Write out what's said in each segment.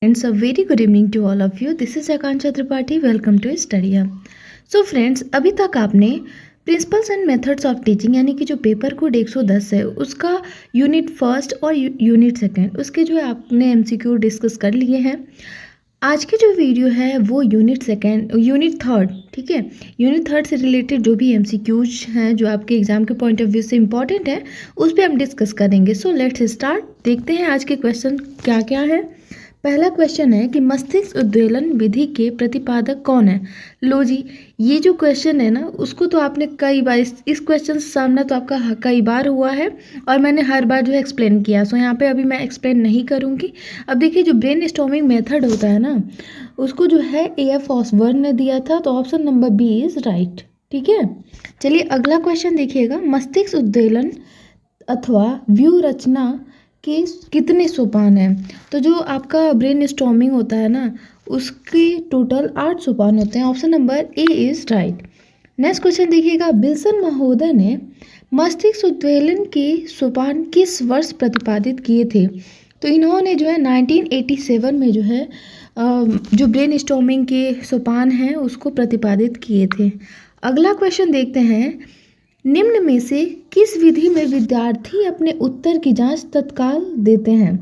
Friends, a very good evening to all of you. This is Akanksha Tripathi. Welcome to Study Hub. So friends, अभी तक आपने principles and methods of teaching यानी कि जो paper code 110 है उसका unit first और unit second उसके जो है आपने एमसीक्यू डिस्कस कर लिए हैं। आज की जो वीडियो है वो यूनिट थर्ड, ठीक है। यूनिट थर्ड से रिलेटेड जो भी एमसीक्यूज हैं जो आपके एग्जाम के पॉइंट ऑफ व्यू से इंपॉर्टेंट है उस पर हम डिस्कस करेंगे। So let's start. देखते हैं आज के क्वेश्चन क्या क्या है। पहला क्वेश्चन है कि मस्तिष्क उद्वेलन विधि के प्रतिपादक कौन है। लो जी, ये जो क्वेश्चन है ना उसको तो आपने कई बार इस क्वेश्चन से सामना तो आपका कई बार हुआ है और मैंने हर बार जो है एक्सप्लेन किया। सो यहाँ पे अभी मैं एक्सप्लेन नहीं करूँगी। अब देखिए जो ब्रेन स्टॉर्मिंग मेथड होता है ना उसको जो है AF ऑसबर्न ने दिया था, तो option number B is right, ठीक है। चलिए अगला क्वेश्चन देखिएगा। मस्तिष्क उद्वेलन अथवा व्यू रचना के कितने सोपान हैं। तो जो आपका ब्रेन स्टॉर्मिंग होता है ना उसके टोटल 8 सोपान होते हैं। Option number A is right. Next question देखिएगा। विल्सन महोदय ने मस्तिष्क उद्वेलन के सोपान किस वर्ष प्रतिपादित किए थे। तो इन्होंने जो है 1987 में जो है जो ब्रेन स्टॉर्मिंग के सोपान हैं उसको प्रतिपादित किए थे। अगला क्वेश्चन देखते हैं। निम्न में से किस विधि में विद्यार्थी अपने उत्तर की जांच तत्काल देते हैं।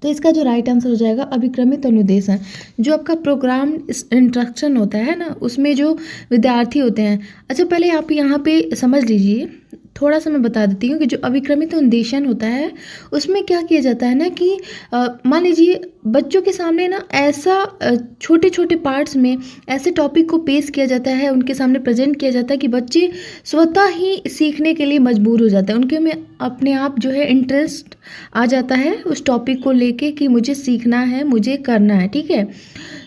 तो इसका जो राइट आंसर हो जाएगा अभिक्रमित अनुदेशन। जो आपका प्रोग्राम इंस्ट्रक्शन होता है ना उसमें जो विद्यार्थी होते हैं। अच्छा पहले आप यहाँ पे समझ लीजिए, थोड़ा सा मैं बता देती हूँ कि जो अभिक्रमित अनुदेशन होता है उसमें क्या किया जाता है ना कि मान लीजिए बच्चों के सामने ना ऐसा छोटे छोटे पार्ट्स में ऐसे टॉपिक को पेश किया जाता है, उनके सामने प्रेजेंट किया जाता है कि बच्चे स्वतः ही सीखने के लिए मजबूर हो जाते हैं। उनके में अपने आप जो है इंटरेस्ट आ जाता है उस टॉपिक को लेके कि मुझे सीखना है, मुझे करना है, ठीक है।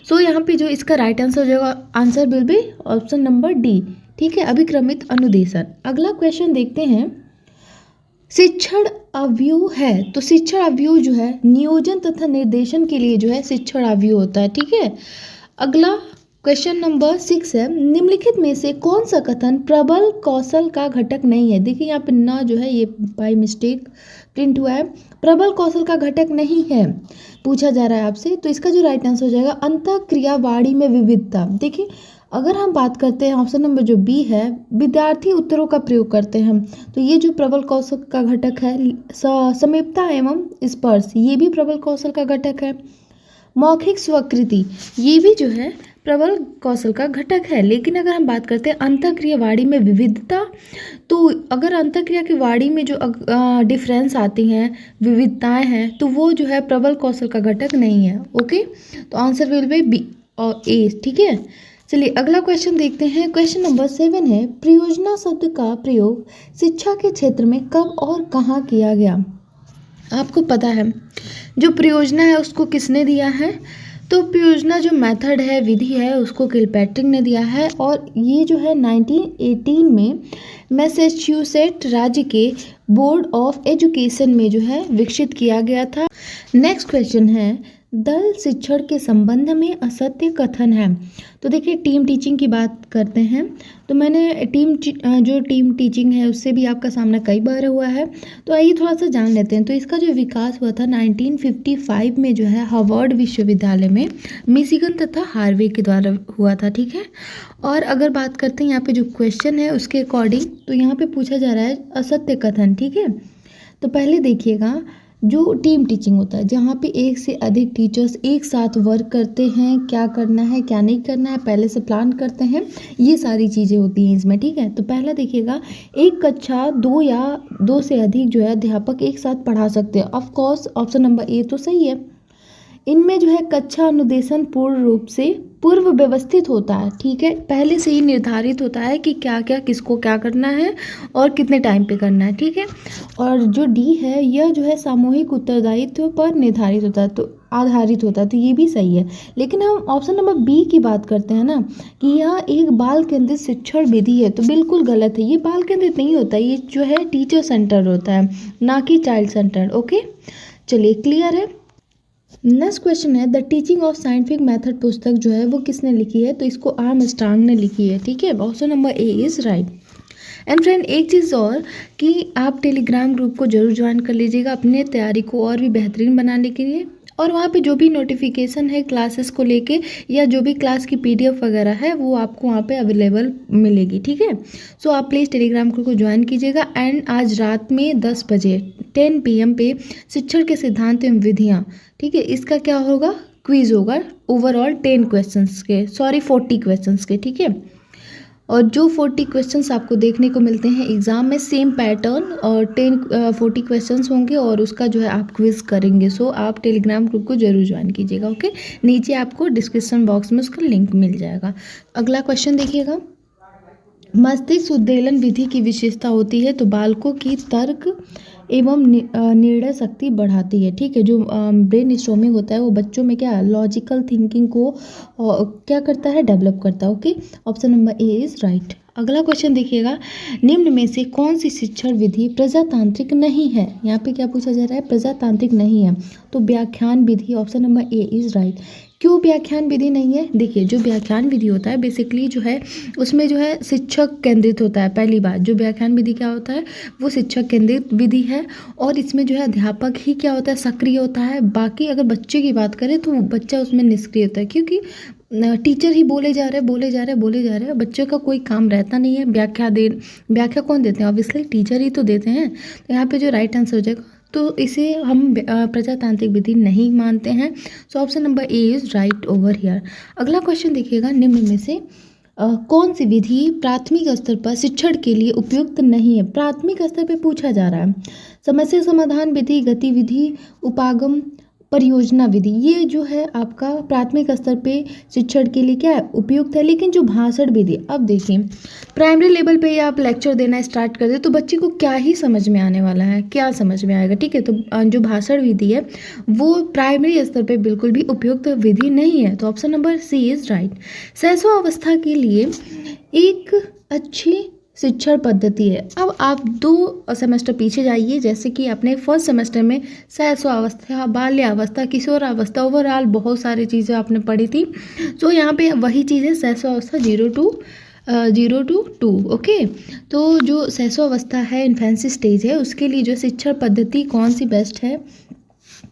सो यहाँ पे जो इसका राइट आंसर हो जाएगा answer will be option number D, ठीक है, अभिक्रमित अनुदेशन। अगला क्वेश्चन देखते हैं। शिक्षण अवयव है, तो शिक्षण अवयव जो है नियोजन तथा निर्देशन के लिए जो है शिक्षण अवयव होता है, ठीक है। अगला क्वेश्चन नंबर 6 है। निम्नलिखित में से कौन सा कथन प्रबल कौशल का घटक नहीं है। देखिए यहाँ पे ना जो है ये बाय मिस्टेक प्रिंट हुआ है, प्रबल कौशल का घटक नहीं है पूछा जा रहा है आपसे। तो इसका जो राइट आंसर हो जाएगा अंतःक्रियावाणी में विविधता। देखिए अगर हम बात करते हैं ऑप्शन नंबर जो बी है, विद्यार्थी उत्तरों का प्रयोग करते हैं, तो ये जो प्रबल कौशल का घटक है समीपता एवं स्पर्श, ये भी प्रबल कौशल का घटक है। मौखिक स्वीकृति ये भी जो है प्रबल कौशल का घटक है। लेकिन अगर हम बात करते हैं अंतःक्रिया वाणी में विविधता, तो अगर अंतःक्रिया की वाणी में जो डिफरेंस आती हैं, विविधताएं हैं, तो वो जो है प्रबल कौशल का घटक नहीं है। ओके, तो आंसर विल बी बी और ए, ठीक है। चलिए अगला क्वेश्चन देखते हैं। क्वेश्चन नंबर 7 है। प्रयोजना शब्द का प्रयोग शिक्षा के क्षेत्र में कब और कहाँ किया गया। आपको पता है जो प्रयोजना है उसको किसने दिया है। तो प्रयोजना जो मेथड है, विधि है, उसको किलपैट्रिक ने दिया है और ये जो है 1918 में मैसेच्यूसेट्स राज्य के बोर्ड ऑफ एजुकेशन में जो है विकसित किया गया था। नेक्स्ट क्वेश्चन है। दल शिक्षण के संबंध में असत्य कथन है। तो देखिए टीम टीचिंग की बात करते हैं, तो मैंने टीम टीचिंग है उससे भी आपका सामना कई बार हुआ है। तो आइए थोड़ा सा जान लेते हैं। तो इसका जो विकास हुआ था 1955 में जो है हार्वर्ड विश्वविद्यालय में मिशिगन तथा हार्वे के द्वारा हुआ था, ठीक है। और अगर बात करते हैं यहाँ पे जो क्वेश्चन है उसके अकॉर्डिंग, तो यहाँ पे पूछा जा रहा है असत्य कथन, ठीक है। तो पहले देखिएगा जो टीम टीचिंग होता है जहाँ पे एक से अधिक टीचर्स एक साथ वर्क करते हैं, क्या करना है क्या नहीं करना है पहले से प्लान करते हैं, ये सारी चीज़ें होती हैं इसमें, ठीक है। तो पहला देखिएगा एक कक्षा 2 या 2 से अधिक जो है अध्यापक एक साथ पढ़ा सकते हैं। ऑफ कोर्स ऑप्शन नंबर ए तो सही है। इनमें जो है कक्षा अनुदेशन पूर्ण रूप से पूर्व व्यवस्थित होता है, ठीक है, पहले से ही निर्धारित होता है कि क्या क्या किसको क्या करना है और कितने टाइम पे करना है, ठीक है। और जो डी है यह जो है सामूहिक उत्तरदायित्व पर निर्धारित होता है, तो आधारित होता है, तो ये भी सही है। लेकिन हम ऑप्शन नंबर बी की बात करते हैं ना कि यह एक बाल केंद्रित शिक्षण विधि है, तो बिल्कुल गलत है। ये बाल केंद्रित नहीं होता, ये जो है टीचर सेंटर होता है, ना कि चाइल्ड सेंटर। ओके, चलिए क्लियर है। नेक्स्ट क्वेश्चन है। The teaching of scientific method पुस्तक जो है वो किसने लिखी है। तो इसको आर्मस्ट्रांग ने लिखी है, ठीक है। Option number A is right. And friend एक चीज़ और कि आप टेलीग्राम ग्रुप को जरूर ज्वाइन कर लीजिएगा अपने तैयारी को और भी बेहतरीन बनाने के लिए। और वहाँ पे जो भी नोटिफिकेशन है क्लासेस को लेके या जो भी क्लास की पीडीएफ वगैरह है वो आपको वहाँ पे अवेलेबल मिलेगी, ठीक है। सो आप प्लीज़ टेलीग्राम ग्रुप को ज्वाइन कीजिएगा। एंड आज रात में 10 बजे 10 PM पे शिक्षण के सिद्धांत एवं विधियाँ, ठीक है, इसका क्या होगा, क्विज होगा ओवरऑल 10 क्वेश्चंस के, सॉरी 40 क्वेश्चंस के, ठीक है। और जो 40 क्वेश्चंस आपको देखने को मिलते हैं एग्ज़ाम में, सेम पैटर्न और 40 क्वेश्चंस होंगे और उसका जो है आप क्विज करेंगे। सो आप टेलीग्राम ग्रुप को जरूर ज्वाइन कीजिएगा, ओके। नीचे आपको डिस्क्रिप्शन बॉक्स में उसका लिंक मिल जाएगा। अगला क्वेश्चन देखिएगा, मस्तिष्क उद्वेलन विधि की विशेषता होती है तो बालकों की तर्क एवं निर्णय शक्ति बढ़ाती है, ठीक है। जो ब्रेन स्टॉर्मिंग होता है वो बच्चों में क्या लॉजिकल थिंकिंग को क्या करता है, डेवलप करता है, okay. Option number A is right. अगला क्वेश्चन देखिएगा, निम्न में से कौन सी शिक्षण विधि प्रजातांत्रिक नहीं है। यहाँ पे क्या पूछा जा रहा है, प्रजातांत्रिक नहीं है, तो व्याख्यान विधि, option number A is right. क्यों व्याख्यान विधि नहीं है, देखिए जो व्याख्यान विधि होता है बेसिकली जो है उसमें जो है शिक्षक केंद्रित होता है। पहली बात, जो व्याख्यान विधि क्या होता है, वो शिक्षक केंद्रित विधि है और इसमें जो है अध्यापक ही क्या होता है, सक्रिय होता है। बाकी अगर बच्चे की बात करें तो बच्चा उसमें निष्क्रिय होता है, क्योंकि टीचर ही बोले जा रहे हैं, बच्चे का कोई काम रहता नहीं है व्याख्या कौन देते हैं, ऑब्वियसली टीचर ही तो देते हैं। तो यहाँ पे जो राइट आंसर हो जाएगा, तो इसे हम प्रजातांत्रिक विधि नहीं मानते हैं। सो option number A is right over here. अगला क्वेश्चन देखिएगा, निम्न में से कौन सी विधि प्राथमिक स्तर पर शिक्षण के लिए उपयुक्त नहीं है। प्राथमिक स्तर पे पूछा जा रहा है, समस्या समाधान विधि, गतिविधि, उपागम, परियोजना विधि, ये जो है आपका प्राथमिक स्तर पे शिक्षण के लिए क्या है, उपयुक्त है। लेकिन जो भाषण विधि, अब देखिए प्राइमरी लेवल पे आप लेक्चर देना स्टार्ट कर दे तो बच्चे को क्या ही समझ में आने वाला है, क्या समझ में आएगा, ठीक है। तो जो भाषण विधि है वो प्राइमरी स्तर पे बिल्कुल भी उपयुक्त विधि नहीं है, तो option number C is right. शैशवावस्था के लिए एक अच्छी शिक्षण पद्धति है। अब आप 2 सेमेस्टर पीछे जाइए, जैसे कि अपने फर्स्ट सेमेस्टर में शैशवावस्था, बाल्यावस्था, किशोरावस्था, ओवरऑल बहुत सारी चीज़ें आपने पढ़ी थी। तो यहाँ पे वही चीज़ें शैशवावस्था 0 to 2, ओके। तो जो शैशवावस्था है, इन्फेंसी स्टेज है, उसके लिए जो शिक्षण पद्धति कौन सी बेस्ट है,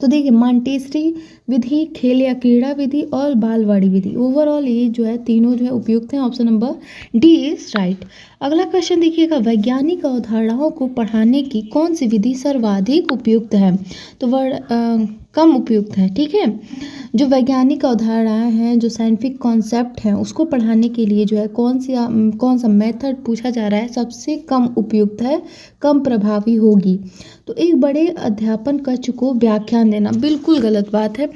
तो देखिए मॉन्टेसरी विधि, खेल या क्रीड़ा विधि और बालवाड़ी विधि, ओवरऑल ये जो है तीनों जो है उपयुक्त हैं। Option number D is right. अगला क्वेश्चन देखिएगा, वैज्ञानिक अवधारणाओं को पढ़ाने की कौन सी विधि सर्वाधिक उपयुक्त है, तो कम उपयुक्त है, ठीक है। जो वैज्ञानिक अवधारणाएं हैं, जो साइंटिफिक कॉन्सेप्ट हैं, उसको पढ़ाने के लिए जो है कौन सा मेथड पूछा जा रहा है, सबसे कम उपयुक्त है, कम प्रभावी होगी। तो एक बड़े अध्यापन कक्ष को व्याख्यान देना, बिल्कुल गलत बात है।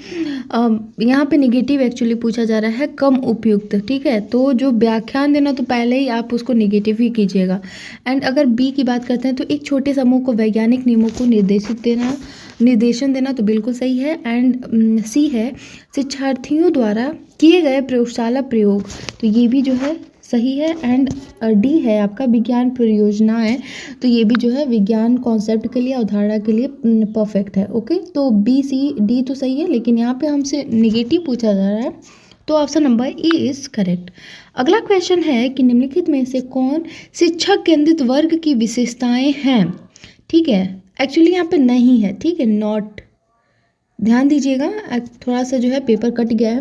यहाँ पे नेगेटिव एक्चुअली पूछा जा रहा है, कम उपयुक्त, ठीक है। तो जो व्याख्यान देना, तो पहले ही आप उसको नेगेटिव ही कीजिएगा। एंड अगर बी की बात करते हैं तो एक छोटे समूह को वैज्ञानिक नियमों को निर्देशन देना, तो बिल्कुल सही है। एंड सी है शिक्षार्थियों द्वारा किए गए प्रयोगशाला प्रयोग, तो ये भी जो है सही है। एंड डी है आपका विज्ञान परियोजनाएं, तो ये भी जो है विज्ञान कॉन्सेप्ट के लिए, अवधारणा के लिए परफेक्ट है, ओके। तो बी सी डी तो सही है, लेकिन यहाँ पे हमसे निगेटिव पूछा जा रहा है, तो option number A is correct. अगला क्वेश्चन है कि निम्नलिखित में से कौन शिक्षक केंद्रित वर्ग की विशेषताएं हैं, ठीक है। एक्चुअली यहाँ पे नहीं है, ठीक है, नॉट, ध्यान दीजिएगा, थोड़ा सा जो है पेपर कट गया है।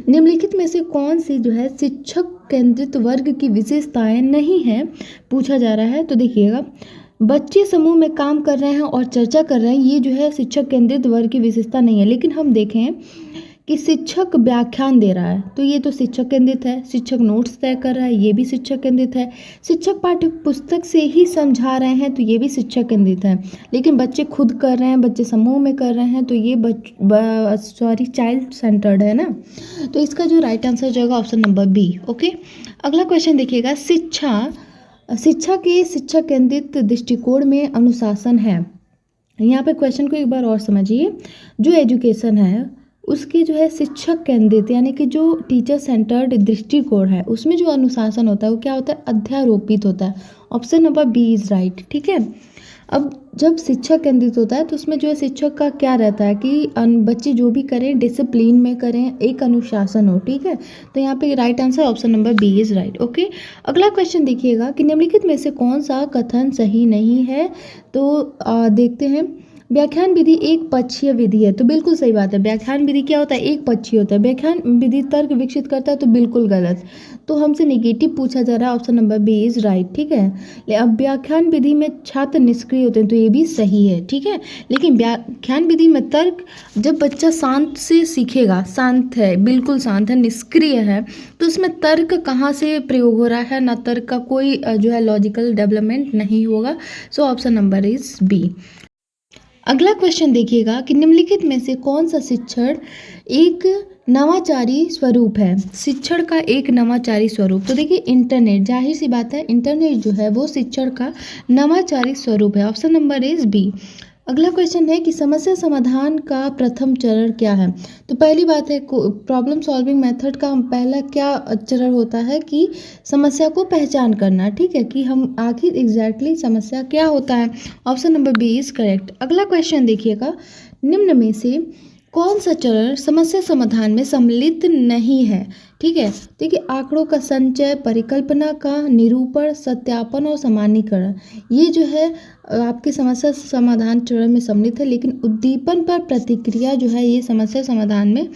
निम्नलिखित में से कौन सी जो है शिक्षक केंद्रित वर्ग की विशेषताएं नहीं है, पूछा जा रहा है। तो देखिएगा, बच्चे समूह में काम कर रहे हैं और चर्चा कर रहे हैं, ये जो है शिक्षक केंद्रित वर्ग की विशेषता नहीं है। लेकिन हम देखें कि शिक्षक व्याख्यान दे रहा है, तो ये तो शिक्षक केंद्रित है। शिक्षक नोट्स तय कर रहा है, ये भी शिक्षक केंद्रित है। शिक्षक पाठ्य पुस्तक से ही समझा रहे हैं, तो ये भी शिक्षक केंद्रित है। लेकिन बच्चे खुद कर रहे हैं, बच्चे समूह में कर रहे हैं, तो ये चाइल्ड सेंटर्ड है ना। तो इसका जो राइट आंसर हो जाएगा ऑप्शन नंबर बी, ओके। अगला क्वेश्चन देखिएगा, शिक्षा के शिक्षक केंद्रित दृष्टिकोण में अनुशासन है। यहाँ पे क्वेश्चन को एक बार और समझिए, जो एजुकेशन है उसके जो है शिक्षक केंद्रित, यानी कि जो टीचर सेंटर्ड दृष्टिकोण है, उसमें जो अनुशासन होता है वो क्या होता है, अध्यारोपित होता है। Option number B is right, ठीक है। अब जब शिक्षक केंद्रित होता है तो उसमें जो है शिक्षक का क्या रहता है कि बच्चे जो भी करें डिसिप्लिन में करें, एक अनुशासन हो, ठीक है। तो यहाँ पे right answer option number B is right, okay. अगला क्वेश्चन देखिएगा कि निम्नलिखित में से कौन सा कथन सही नहीं है, तो देखते हैं। व्याख्यान विधि एक पक्षीय विधि है, तो बिल्कुल सही बात है। व्याख्यान विधि क्या होता है? एक पक्षीय होता है। व्याख्यान विधि तर्क विकसित करता है, तो बिल्कुल गलत। तो हमसे नेगेटिव पूछा जा रहा है, option number B is right, ठीक है। अब व्याख्यान विधि में छात्र निष्क्रिय होते हैं, तो ये भी सही है, ठीक है। लेकिन व्याख्यान विधि में तर्क, जब बच्चा शांत से सीखेगा, शांत है, बिल्कुल शांत है, निष्क्रिय है, तो उसमें तर्क कहाँ से प्रयोग हो रहा है? ना तर्क का कोई जो है लॉजिकल डेवलपमेंट नहीं होगा। So option number is B. अगला क्वेश्चन देखिएगा कि निम्नलिखित में से कौन सा शिक्षण एक नवाचारी स्वरूप है? शिक्षण का एक नवाचारी स्वरूप, तो देखिए इंटरनेट, जाहिर सी बात है इंटरनेट जो है वो शिक्षण का नवाचारी स्वरूप है। Option number is B. अगला क्वेश्चन है कि समस्या समाधान का प्रथम चरण क्या है? तो पहली बात है, प्रॉब्लम सॉल्विंग मेथड का पहला क्या चरण होता है कि समस्या को पहचान करना, ठीक है, कि हम आखिर एग्जैक्टली समस्या क्या होता है। Option number B is correct. अगला क्वेश्चन देखिएगा, निम्न में से कौन सा चरण समस्या समाधान में सम्मिलित नहीं है? ठीक है, देखिए आंकड़ों का संचय, परिकल्पना का निरूपण, सत्यापन और सामान्यीकरण, ये जो है आपके समस्या समाधान चरण में सम्मिलित है, लेकिन उद्दीपन पर प्रतिक्रिया जो है ये समस्या समाधान में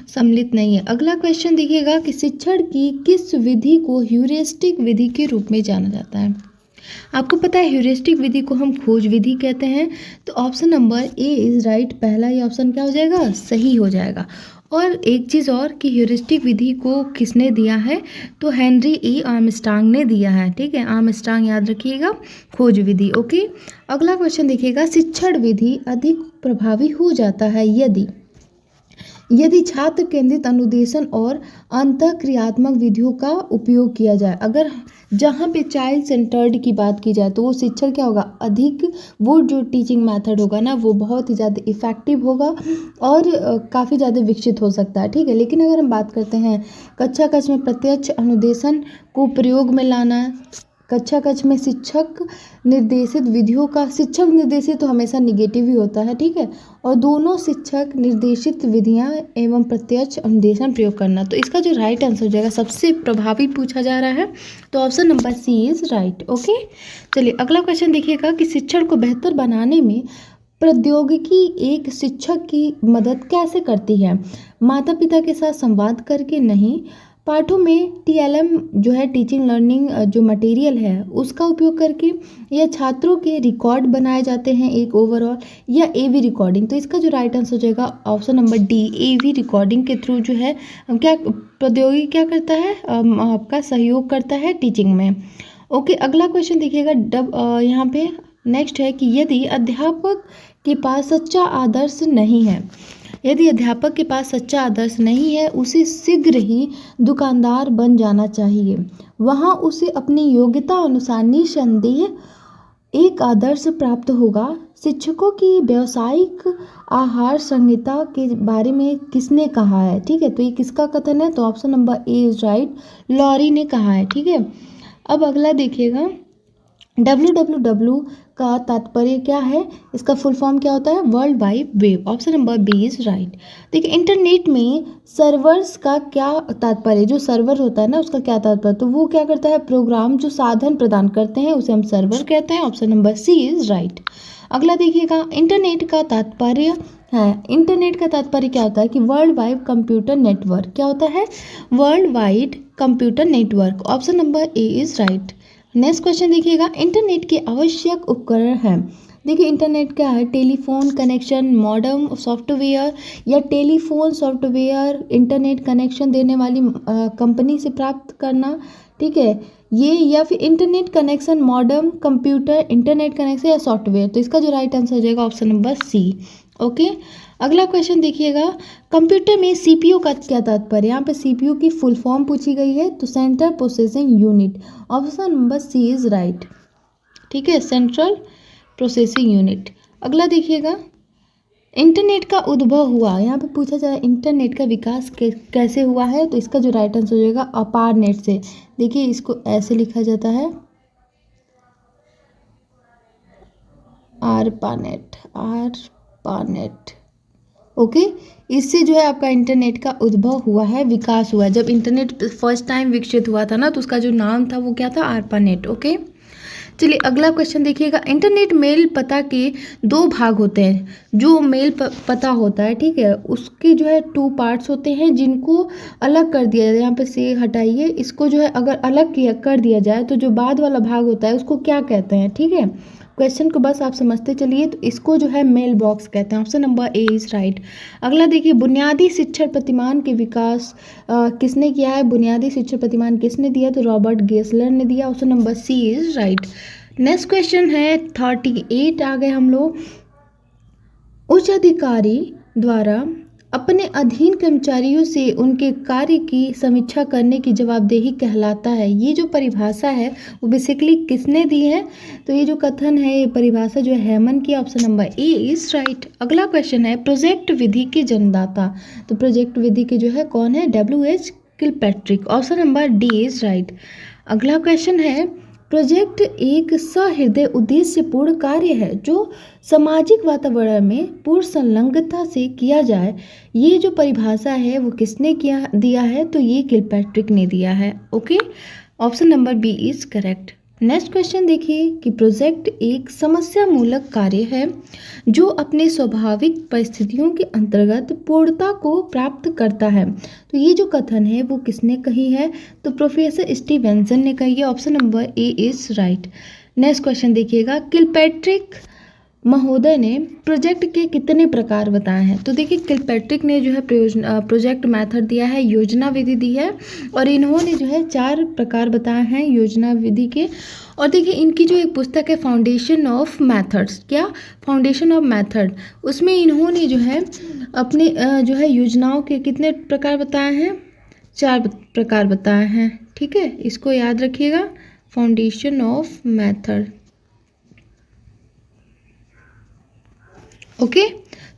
सम्मिलित नहीं है। अगला क्वेश्चन देखिएगा कि शिक्षण की किस विधि को ह्यूरिस्टिक विधि के रूप में जाना जाता है? आपको पता है ह्यूरिस्टिक विधि को हम खोज विधि कहते हैं, तो option number A is right. पहला ये ऑप्शन क्या हो जाएगा? सही हो जाएगा। और एक चीज़ और कि ह्यूरिस्टिक विधि को किसने दिया है? तो हेनरी ई आर्मस्ट्रांग ने दिया है, ठीक है, आर्मस्ट्रांग याद रखिएगा। खोज विधि, ओके। अगला क्वेश्चन देखिएगा, शिक्षण विधि अधिक प्रभावी हो जाता है यदि छात्र केंद्रित अनुदेशन और अंतःक्रियात्मक विधियों का उपयोग किया जाए। अगर जहाँ पे चाइल्ड सेंटर्ड की बात की जाए तो वो शिक्षण क्या होगा? अधिक, वो जो टीचिंग मेथड होगा ना वो बहुत ही ज़्यादा इफ़ेक्टिव होगा और काफ़ी ज़्यादा विकसित हो सकता है, ठीक है। लेकिन अगर हम बात करते हैं कक्षा कक्ष में प्रत्यक्ष अनुदेशन को प्रयोग में लाना, कक्षा कक्ष में शिक्षक निर्देशित विधियों का, शिक्षक निर्देशित तो हमेशा निगेटिव ही होता है, ठीक है, और दोनों शिक्षक निर्देशित विधियां एवं प्रत्यक्ष अनुदेशन प्रयोग करना, तो इसका जो राइट आंसर हो जाएगा, सबसे प्रभावी पूछा जा रहा है, तो option number C is right, okay. चलिए अगला क्वेश्चन देखिएगा कि शिक्षण को बेहतर बनाने में प्रौद्योगिकी एक शिक्षक की मदद कैसे करती है? माता पिता के साथ संवाद करके नहीं, पाठों में टीएलएम जो है टीचिंग लर्निंग जो मटेरियल है उसका उपयोग करके, या छात्रों के रिकॉर्ड बनाए जाते हैं एक ओवरऑल, या एवी रिकॉर्डिंग, तो इसका जो राइट आंसर हो जाएगा ऑप्शन नंबर डी, एवी रिकॉर्डिंग के थ्रू जो है क्या प्रौद्योगिकी क्या करता है? आपका सहयोग करता है टीचिंग में, ओके। अगला क्वेश्चन देखिएगा, यहाँ पे नेक्स्ट है कि यदि अध्यापक के पास सच्चा आदर्श नहीं है, यदि अध्यापक के पास सच्चा आदर्श नहीं है, उसे शीघ्र ही दुकानदार बन जाना चाहिए। वहाँ उसे अपनी योग्यता अनुसार निसंदेह एक आदर्श प्राप्त होगा। शिक्षकों की व्यावसायिक आहार संहिता के बारे में किसने कहा है? ठीक है, तो ये किसका कथन है? तो option number A is right, Lowry ने कहा है, ठीक है। अब अगला देखिएगा, www का तात्पर्य क्या है? इसका फुल फॉर्म क्या होता है? World wide web. Option number B is right. देखिए इंटरनेट में सर्वर्स का क्या तात्पर्य? जो सर्वर होता है ना उसका क्या तात्पर्य? तो वो क्या करता है? प्रोग्राम जो साधन प्रदान करते हैं उसे हम सर्वर कहते हैं। Option number C is right. अगला देखिएगा, इंटरनेट का तात्पर्य है, इंटरनेट का तात्पर्य क्या होता है? कि वर्ल्ड वाइड कंप्यूटर नेटवर्क। क्या होता है? World wide computer network. Option number A is right. Next question देखिएगा, इंटरनेट के आवश्यक उपकरण हैं। देखिए इंटरनेट क्या है? टेलीफोन कनेक्शन, मॉडेम सॉफ्टवेयर, या टेलीफोन सॉफ्टवेयर इंटरनेट कनेक्शन देने वाली कंपनी से प्राप्त करना, ठीक है, ये, या फिर internet connection, modem, computer, internet connection या सॉफ्टवेयर। तो इसका जो राइट आंसर हो जाएगा ऑप्शन नंबर सी, ओके। अगला क्वेश्चन देखिएगा, कंप्यूटर में सीपीयू का क्या तात्पर्य? यहाँ पे सीपीयू की फुल फॉर्म पूछी गई है, तो central processing unit. Option number C is right, ठीक है, सेंट्रल प्रोसेसिंग यूनिट। अगला देखिएगा, इंटरनेट का उद्भव हुआ, यहाँ पे पूछा जाए इंटरनेट का विकास कैसे हुआ है? तो इसका जो राइट आंसर हो जाएगा अपार नेट से। देखिए इसको ऐसे लिखा जाता है, आरपानेट, आरपानेट, ओके। इससे जो है आपका इंटरनेट का उद्भव हुआ है, विकास हुआ है। जब इंटरनेट फर्स्ट टाइम विकसित हुआ था ना तो उसका जो नाम था वो क्या था? ARPANET, okay. चलिए अगला क्वेश्चन देखिएगा। इंटरनेट मेल पता के दो भाग होते हैं। जो मेल पता होता है, ठीक है, उसके जो है 2 पार्ट्स होते हैं जिनको अलग कर दिया जाए। यहाँ पे से हटाइए, इसको जो है अगर अलग किया कर दिया जाए तो जो बाद वाला भाग होता है उसको क्या कहते हैं, ठीक है। क्वेश्चन को बस आप समझते चलिए। तो इसको जो है मेल बॉक्स कहते हैं। Option number A is right. अगला देखिए, बुनियादी शिक्षण प्रतिमान के विकास किसने किया है? बुनियादी शिक्षण प्रतिमान किसने दिया? तो रॉबर्ट गेसलर ने दिया। Option number C is right. Next question है 38 आ गए हम लोग। उच्च अधिकारी द्वारा अपने अधीन कर्मचारियों से उनके कार्य की समीक्षा करने की जवाबदेही कहलाता है। ये जो परिभाषा है वो बेसिकली किसने दी है? तो ये जो कथन है, ये परिभाषा जो है हेमन की। Option number A is right. अगला क्वेश्चन है प्रोजेक्ट विधि के जन्मदाता। तो प्रोजेक्ट विधि के जो है कौन है? W.H. Kilpatrick. Option number D is right. अगला क्वेश्चन है प्रोजेक्ट एक सहृदय उद्देश्यपूर्ण कार्य है जो सामाजिक वातावरण में पूर्ण संलग्नता से किया जाए। ये जो परिभाषा है वो किसने दिया है? तो ये किलपैट्रिक ने दिया है। Okay, option number B is correct. Next question देखिए कि प्रोजेक्ट एक समस्या मूलक कार्य है जो अपने स्वाभाविक परिस्थितियों के अंतर्गत पूर्णता को प्राप्त करता है। तो ये जो कथन है वो किसने कही है? तो प्रोफेसर स्टीवेंसन ने कही है। Option number A is right. Next question देखिएगा, किलपैट्रिक महोदय ने प्रोजेक्ट के कितने प्रकार बताए हैं? तो देखिए किलपैट्रिक ने जो है प्रोजेक्ट मेथड दिया है, योजना विधि दी है, और इन्होंने जो है 4 प्रकार बताए हैं योजना विधि के। और देखिए इनकी जो एक पुस्तक है फाउंडेशन ऑफ मेथड्स, क्या? फाउंडेशन ऑफ मेथड, उसमें इन्होंने जो है अपने जो है योजनाओं के कितने प्रकार बताए हैं? 4 प्रकार बताए हैं, ठीक है, इसको याद रखिएगा, फाउंडेशन ऑफ मेथड। ओके,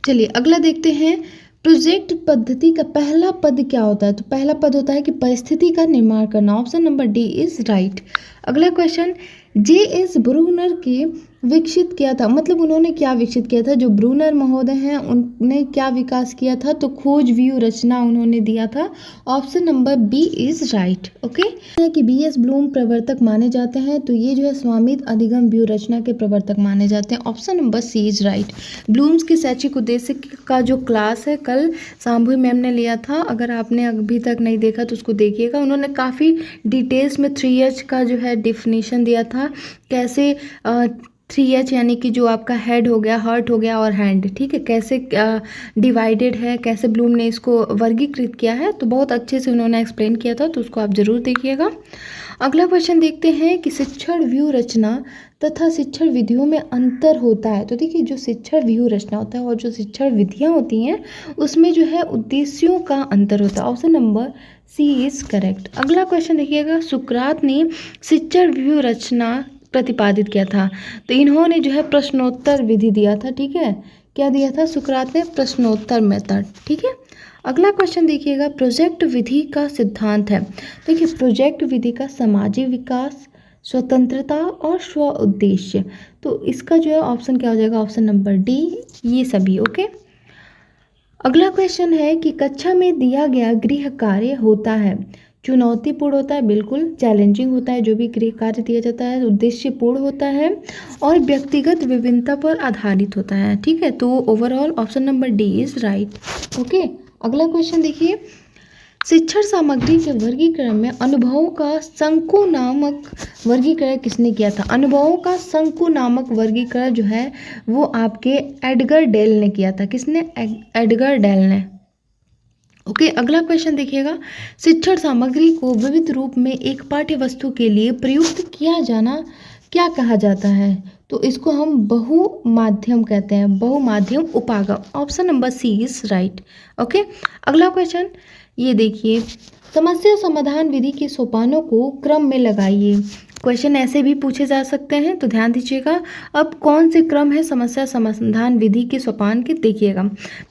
चलिए अगला देखते हैं। प्रोजेक्ट पद्धति का पहला पद क्या होता है? तो पहला पद होता है कि परिस्थिति का निर्माण करना। Option number D is right. अगला क्वेश्चन, J.S. ब्रूनर के विकसित किया था, मतलब उन्होंने क्या विकसित किया था? जो ब्रूनर महोदय हैं उन्होंने क्या विकास किया था? तो खोज व्यू रचना उन्होंने दिया था। Option number B is right. Okay, कि B.S. ब्लूम प्रवर्तक माने जाते हैं, तो ये जो है स्वामित्व अधिगम व्यू रचना के प्रवर्तक माने जाते हैं। Option number C is right. Bloom's के शैक्षिक उद्देश्य का जो क्लास है कल शांभवी मैम ने लिया था, अगर आपने अभी तक नहीं देखा तो उसको देखिएगा। उन्होंने काफ़ी डिटेल्स में 3H का जो है डिफिनीशन दिया था, कैसे 3H यानी कि जो आपका हेड हो गया, हार्ट हो गया और हैंड, ठीक है, कैसे डिवाइडेड है, कैसे ब्लूम ने इसको वर्गीकृत किया है, तो बहुत अच्छे से उन्होंने एक्सप्लेन किया था, तो उसको आप ज़रूर देखिएगा। अगला क्वेश्चन देखते हैं कि शिक्षण व्यू रचना तथा शिक्षण विधियों में अंतर होता है। तो देखिए जो शिक्षण व्यू रचना होता है और जो शिक्षण विधियाँ होती हैं उसमें जो है उद्देश्यों का अंतर होता है। Option number C is correct. अगला क्वेश्चन देखिएगा, सुकरात ने शिक्षण व्यू रचना प्रतिपादित किया था, तो इन्होंने जो है प्रश्नोत्तर विधि दिया था, ठीक है, क्या दिया था? सुकरात ने प्रश्नोत्तर मेथड, ठीक है। अगला क्वेश्चन देखिएगा, प्रोजेक्ट विधि का सिद्धांत है। देखिए प्रोजेक्ट विधि का सामाजिक विकास, स्वतंत्रता और स्व उद्देश्य, तो इसका जो है ऑप्शन क्या हो जाएगा? ऑप्शन नंबर डी, ये सभी। ओके, अगला क्वेश्चन है कि कक्षा में दिया गया गृह कार्य होता है, चुनौतीपूर्ण होता है, बिल्कुल चैलेंजिंग होता है, जो भी गृह कार्य दिया जाता है, उद्देश्यपूर्ण होता है और व्यक्तिगत विभिन्नता पर आधारित होता है, ठीक है। तो overall option number D is right. Okay, अगला क्वेश्चन देखिए, शिक्षण सामग्री के वर्गीकरण में अनुभवों का संकु नामक वर्गीकरण किसने किया था? अनुभवों का संकु नामक वर्गीकरण जो है वो आपके एडगर डेल ने किया था। किसने? एडगर डेल ने। ओके, अगला क्वेश्चन देखिएगा, शिक्षण सामग्री को विविध रूप में एक पाठ्य वस्तु के लिए प्रयुक्त किया जाना क्या कहा जाता है? तो इसको हम बहुमाध्यम कहते हैं, बहुमाध्यम उपागम। Option number C is right. Okay, अगला क्वेश्चन ये देखिए, समस्या समाधान विधि के सोपानों को क्रम में लगाइए। क्वेश्चन ऐसे भी पूछे जा सकते हैं, तो ध्यान दीजिएगा। अब कौन से क्रम है समस्या समाधान विधि के सोपान के? देखिएगा,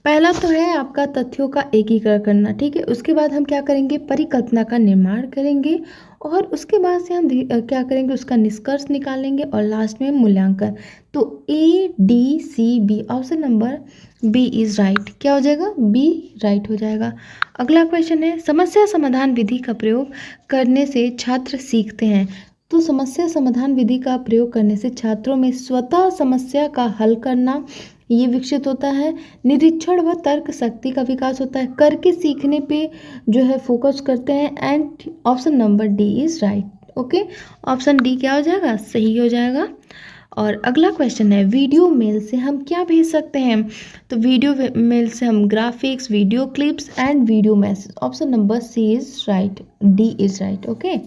पहला तो है आपका तथ्यों का एकीकरण करना, ठीक है। उसके बाद हम क्या करेंगे? परिकल्पना का निर्माण करेंगे, और उसके बाद से हम क्या करेंगे? उसका निष्कर्ष निकालेंगे, और लास्ट में मूल्यांकन। तो ADCB, option number B is right. क्या हो जाएगा? बी राइट हो जाएगा। अगला क्वेश्चन है, समस्या समाधान विधि का प्रयोग करने से छात्र सीखते हैं। तो समस्या समाधान विधि का प्रयोग करने से छात्रों में स्वतः समस्या का हल करना ये विकसित होता है। निरीक्षण व तर्क शक्ति का विकास होता है। करके सीखने पे जो है फोकस करते हैं। And option number D is right. Okay, option D क्या हो जाएगा, सही हो जाएगा। और अगला क्वेश्चन है, वीडियो मेल से हम क्या भेज सकते हैं? तो वीडियो मेल से हम graphics, video clips and video message. Option number C is right, D is right. Okay,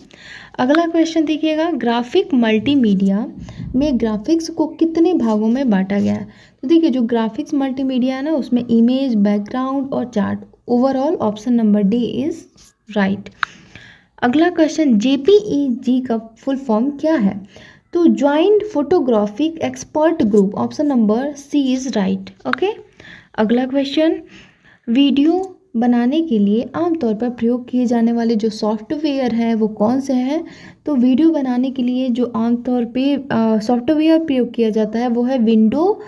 अगला क्वेश्चन देखिएगा, ग्राफिक मल्टीमीडिया में ग्राफिक्स को कितने भागों में बांटा गया है? तो देखिए जो ग्राफिक्स मल्टीमीडिया है ना, उसमें इमेज, बैकग्राउंड और chart. Overall option number D is right. अगला क्वेश्चन, जेपीईजी का फुल फॉर्म क्या है? तो joint photographic expert group. Option number C is right. Okay, अगला क्वेश्चन, वीडियो बनाने के लिए आमतौर पर प्रयोग किए जाने वाले जो सॉफ्टवेयर हैं वो कौन से हैं? तो वीडियो बनाने के लिए जो आमतौर पे सॉफ्टवेयर प्रयोग किया जाता है वो है विंडो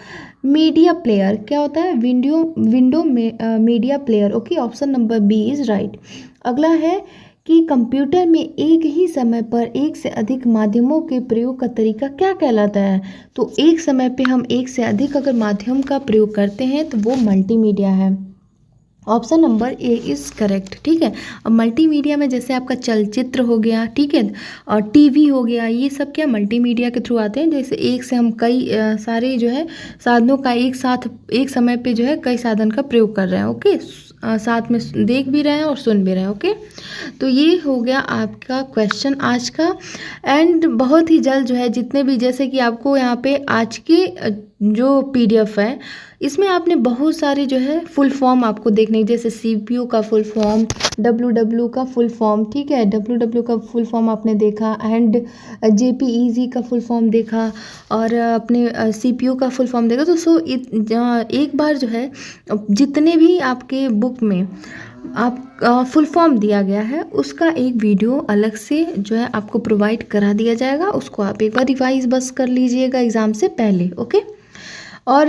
मीडिया प्लेयर। क्या होता है? Window media player. Okay, option number B is right. अगला है कि कंप्यूटर में एक ही समय पर एक से अधिक माध्यमों के प्रयोग का तरीका क्या कहलाता है? तो एक समय पे हम एक से अधिक अगर माध्यम का प्रयोग करते हैं तो वो मल्टीमीडिया है। Option number A is correct. ठीक है, अब मल्टीमीडिया में जैसे आपका चलचित्र हो गया, ठीक है, और टीवी हो गया, ये सब क्या मल्टीमीडिया के थ्रू आते हैं। जैसे एक से हम कई सारे जो है साधनों का एक साथ एक समय पे जो है कई साधन का प्रयोग कर रहे हैं। ओके, साथ में देख भी रहे हैं और सुन भी रहे हैं। ओके, तो ये हो गया आपका क्वेश्चन आज का। एंड बहुत ही जल्द जो है जितने भी, जैसे कि आपको यहाँ पे आज के जो पीडीएफ है इसमें आपने बहुत सारे जो है फुल फॉर्म आपको देखने, जैसे सीपीयू का फुल फॉर्म, डब्ल्यू का फुल फॉर्म, ठीक है, डब्ल्यू का फुल फॉर्म आपने देखा, एंड जेपीईजी का फुल फॉर्म देखा, और अपने सीपीयू का फुल फॉर्म देखा। तो एक बार जो है जितने भी आपके बुक में आप फुल फॉर्म दिया गया है उसका एक वीडियो अलग से जो है आपको प्रोवाइड करा दिया जाएगा। उसको आप एक बार रिवाइज बस कर लीजिएगा एग्ज़ाम से पहले। ओके, और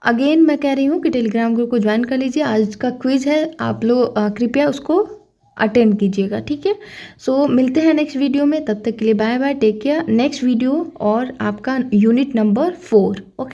अगेन मैं कह रही हूँ कि टेलीग्राम ग्रुप को ज्वाइन कर लीजिए। आज का क्विज है, आप लोग कृपया उसको अटेंड कीजिएगा। ठीक है, सो मिलते हैं नेक्स्ट वीडियो में, तब तक के लिए bye bye, take care. Next video और आपका यूनिट नंबर 4। ओके।